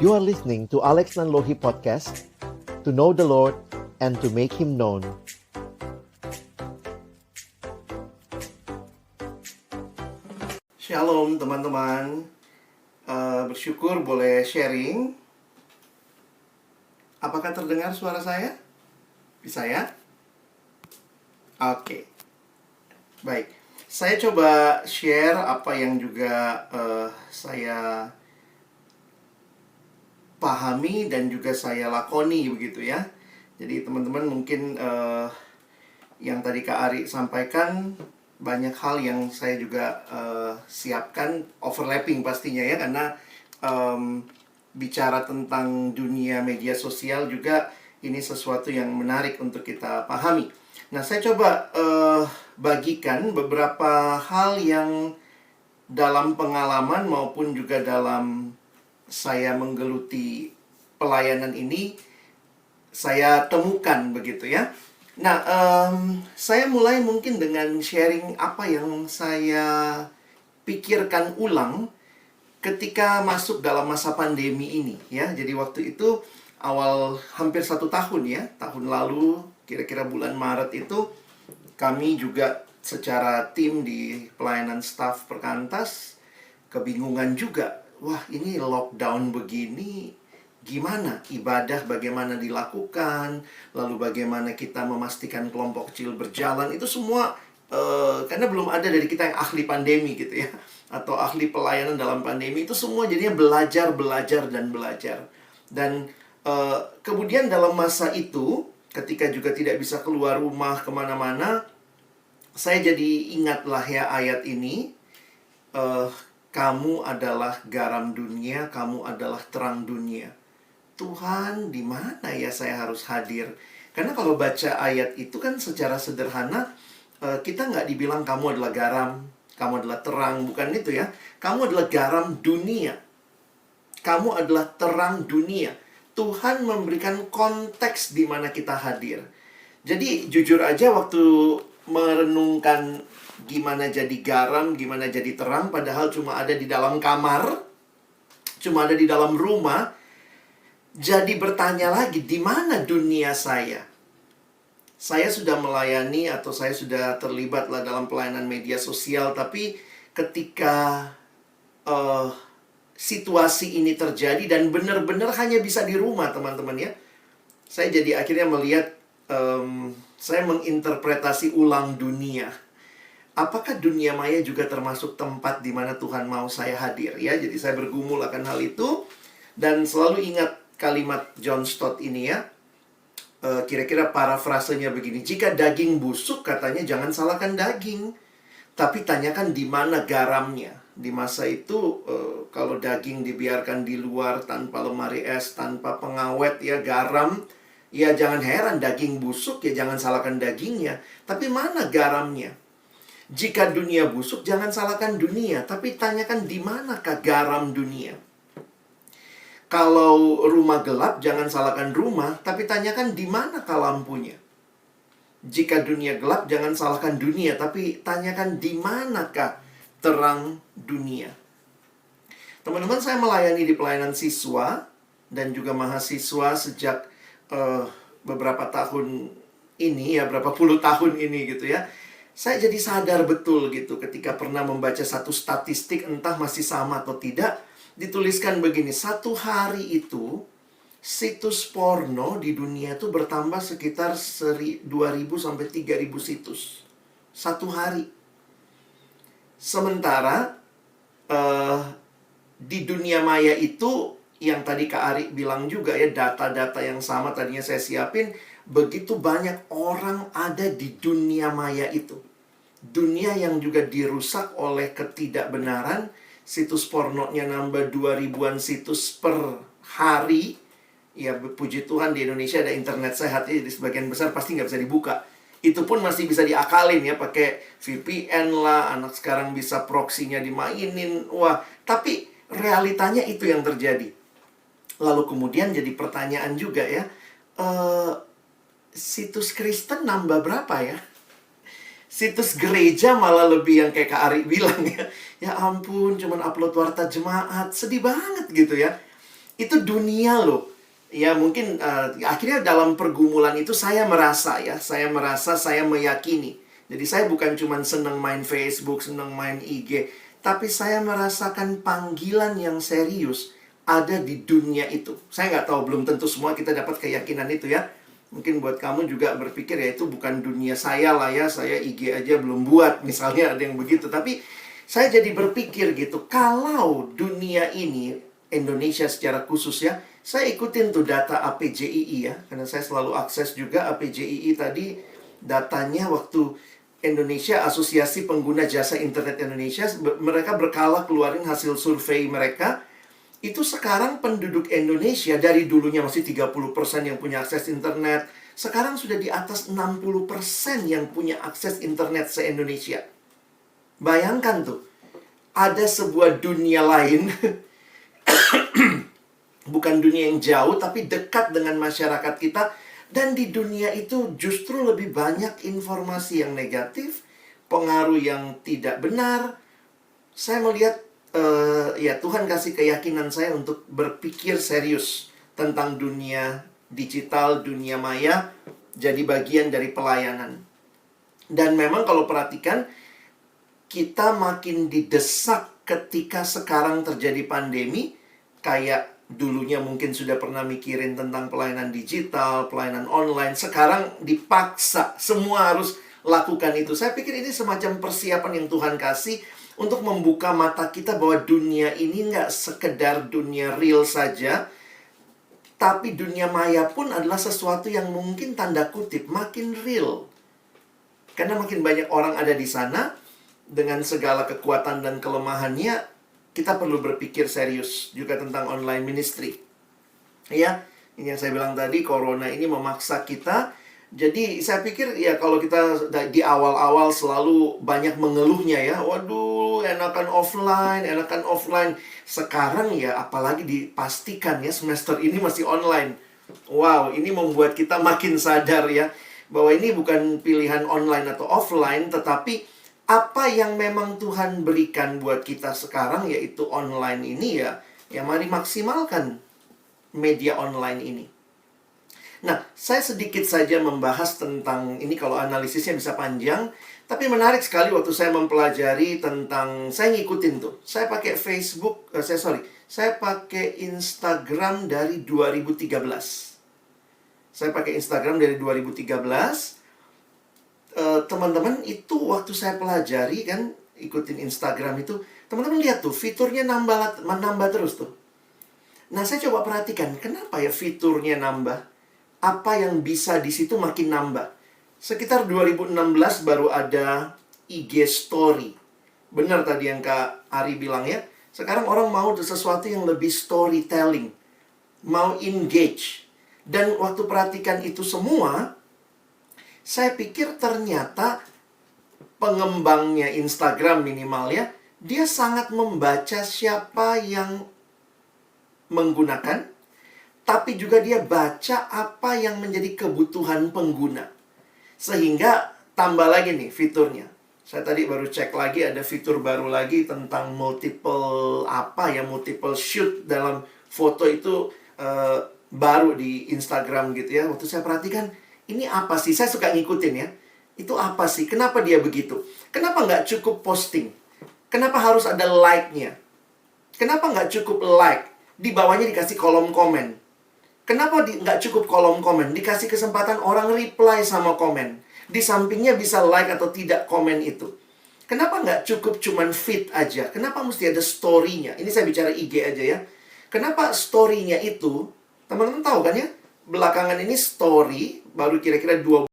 You are listening to Alex Nanlohi Podcast, to know the Lord and to make Him known. Shalom teman-teman, bersyukur boleh sharing. Apakah terdengar suara saya? Bisa ya? Oke. Baik, saya coba share apa yang juga saya pahami dan juga saya lakoni begitu ya. Jadi teman-teman mungkin yang tadi Kak Ari sampaikan banyak hal yang saya juga siapkan, overlapping pastinya ya, karena bicara tentang dunia media sosial juga ini sesuatu yang menarik untuk kita pahami. Nah, saya coba bagikan beberapa hal yang dalam pengalaman maupun juga dalam saya menggeluti pelayanan ini saya temukan begitu ya. Nah, saya mulai mungkin dengan sharing apa yang saya pikirkan ulang ketika masuk dalam masa pandemi ini ya. Jadi waktu itu awal hampir 1 tahun ya, tahun lalu kira-kira bulan Maret itu kami juga secara tim di pelayanan staf perkantas kebingungan juga. Wah, ini lockdown begini, gimana ibadah, bagaimana dilakukan, lalu bagaimana kita memastikan kelompok kecil berjalan, itu semua karena belum ada dari kita yang ahli pandemi gitu ya, atau ahli pelayanan dalam pandemi, itu semua jadinya belajar. Dan kemudian dalam masa itu, ketika juga tidak bisa keluar rumah kemana-mana, saya jadi ingatlah ya ayat ini, kamu adalah garam dunia, kamu adalah terang dunia. Tuhan, di mana ya saya harus hadir? Karena kalau baca ayat itu kan secara sederhana, kita nggak dibilang kamu adalah garam, kamu adalah terang, bukan itu ya. Kamu adalah garam dunia. Kamu adalah terang dunia. Tuhan memberikan konteks di mana kita hadir. Jadi jujur aja waktu merenungkan gimana jadi garam, gimana jadi terang, padahal cuma ada di dalam kamar, cuma ada di dalam rumah. Jadi bertanya lagi, di mana dunia saya? Saya sudah melayani atau saya sudah terlibat lah dalam pelayanan media sosial, tapi ketika situasi ini terjadi dan benar-benar hanya bisa di rumah teman-teman ya, saya jadi akhirnya melihat, saya menginterpretasi ulang dunia. Apakah dunia maya juga termasuk tempat di mana Tuhan mau saya hadir ya? Jadi saya bergumul akan hal itu dan selalu ingat kalimat John Stott ini ya. Kira-kira parafrasenya begini, jika daging busuk katanya jangan salahkan daging, tapi tanyakan di mana garamnya. Di masa itu kalau daging dibiarkan di luar tanpa lemari es, tanpa pengawet ya, garam, ya jangan heran daging busuk, ya jangan salahkan dagingnya. Tapi mana garamnya? Jika dunia busuk, jangan salahkan dunia, tapi tanyakan di manakah garam dunia. Kalau rumah gelap, jangan salahkan rumah, tapi tanyakan di manakah lampunya. Jika dunia gelap, jangan salahkan dunia, tapi tanyakan di manakah terang dunia. Teman-teman, saya melayani di pelayanan siswa dan juga mahasiswa sejak beberapa tahun ini ya, berapa puluh tahun ini gitu ya. Saya jadi sadar betul gitu ketika pernah membaca satu statistik, entah masih sama atau tidak, dituliskan begini, satu hari itu situs porno di dunia itu bertambah sekitar 2.000 sampai 3.000 situs. Satu hari. Sementara di dunia maya itu, yang tadi Kak Ari bilang juga ya, data-data yang sama tadinya saya siapin, begitu banyak orang ada di dunia maya itu. Dunia yang juga dirusak oleh ketidakbenaran. Situs pornonya nambah 2.000-an situs per hari. Ya puji Tuhan di Indonesia ada internet sehat, jadi sebagian besar pasti nggak bisa dibuka. Itu pun masih bisa diakalin ya, pakai VPN lah, anak sekarang bisa proksinya dimainin. Wah, tapi realitanya itu yang terjadi. Lalu kemudian jadi pertanyaan juga ya, situs Kristen nambah berapa ya? Situs gereja malah lebih yang kayak Kak Ari bilang ya. Ya ampun, cuman upload warta jemaat. Sedih banget gitu ya. Itu dunia loh. Ya mungkin akhirnya dalam pergumulan itu saya merasa saya meyakini. Jadi saya bukan cuma senang main Facebook, senang main IG, tapi saya merasakan panggilan yang serius ada di dunia itu. Saya nggak tahu, belum tentu semua kita dapat keyakinan itu ya. Mungkin buat kamu juga berpikir ya itu bukan dunia saya lah ya, saya IG aja belum buat, misalnya ada yang begitu. Tapi saya jadi berpikir gitu, kalau dunia ini, Indonesia secara khusus ya, saya ikutin tuh data APJII ya, karena saya selalu akses juga APJII tadi, datanya waktu Indonesia, Asosiasi Pengguna Jasa Internet Indonesia, mereka berkala keluarin hasil survei mereka. Itu sekarang penduduk Indonesia dari dulunya masih 30% yang punya akses internet, sekarang sudah di atas 60% yang punya akses internet se-Indonesia. Bayangkan tuh, ada sebuah dunia lain, bukan dunia yang jauh, tapi dekat dengan masyarakat kita. Dan di dunia itu justru lebih banyak informasi yang negatif, pengaruh yang tidak benar. Saya melihat, ya Tuhan kasih keyakinan saya untuk berpikir serius tentang dunia digital, dunia maya, jadi bagian dari pelayanan. Dan memang kalau perhatikan, kita makin didesak ketika sekarang terjadi pandemi. Kayak dulunya mungkin sudah pernah mikirin tentang pelayanan digital, pelayanan online, sekarang dipaksa semua harus lakukan itu. Saya pikir ini semacam persiapan yang Tuhan kasih untuk membuka mata kita bahwa dunia ini nggak sekedar dunia real saja, tapi dunia maya pun adalah sesuatu yang mungkin tanda kutip makin real. Karena makin banyak orang ada di sana, dengan segala kekuatan dan kelemahannya, kita perlu berpikir serius juga tentang online ministry. Ya, ini yang saya bilang tadi, corona ini memaksa kita. Jadi saya pikir ya kalau kita di awal-awal selalu banyak mengeluhnya ya, waduh enakan offline. Sekarang ya apalagi dipastikan ya semester ini masih online. Wow, ini membuat kita makin sadar ya bahwa ini bukan pilihan online atau offline, tetapi apa yang memang Tuhan berikan buat kita sekarang yaitu online ini ya mari maksimalkan media online ini. Nah, saya sedikit saja membahas tentang ini, kalau analisisnya bisa panjang, tapi menarik sekali waktu saya mempelajari tentang, saya ngikutin tuh. Saya pakai Facebook, saya pakai Instagram dari 2013. Saya pakai Instagram dari 2013. Teman-teman, itu waktu saya pelajari kan, ikutin Instagram itu, teman-teman lihat tuh, fiturnya nambah terus tuh. Nah, saya coba perhatikan, kenapa ya fiturnya nambah? Apa yang bisa di situ makin nambah? Sekitar 2016 baru ada IG Story. Benar tadi yang Kak Ari bilang ya, sekarang orang mau sesuatu yang lebih storytelling, mau engage. Dan waktu perhatikan itu semua, saya pikir ternyata pengembangnya Instagram minimal ya, dia sangat membaca siapa yang menggunakan, tapi juga dia baca apa yang menjadi kebutuhan pengguna. Sehingga tambah lagi nih fiturnya. Saya tadi baru cek lagi, ada fitur baru lagi tentang multiple shoot dalam foto itu, baru di Instagram gitu ya. Waktu saya perhatikan, ini apa sih? Saya suka ngikutin ya. Itu apa sih? Kenapa dia begitu? Kenapa nggak cukup posting? Kenapa harus ada like-nya? Kenapa nggak cukup like? Di bawahnya dikasih kolom komen. Kenapa nggak cukup kolom komen? Dikasih kesempatan orang reply sama komen. Di sampingnya bisa like atau tidak komen itu. Kenapa nggak cukup cuman feed aja? Kenapa mesti ada story-nya? Ini saya bicara IG aja ya. Kenapa story-nya itu, teman-teman tahu kan ya? Belakangan ini story baru kira-kira 2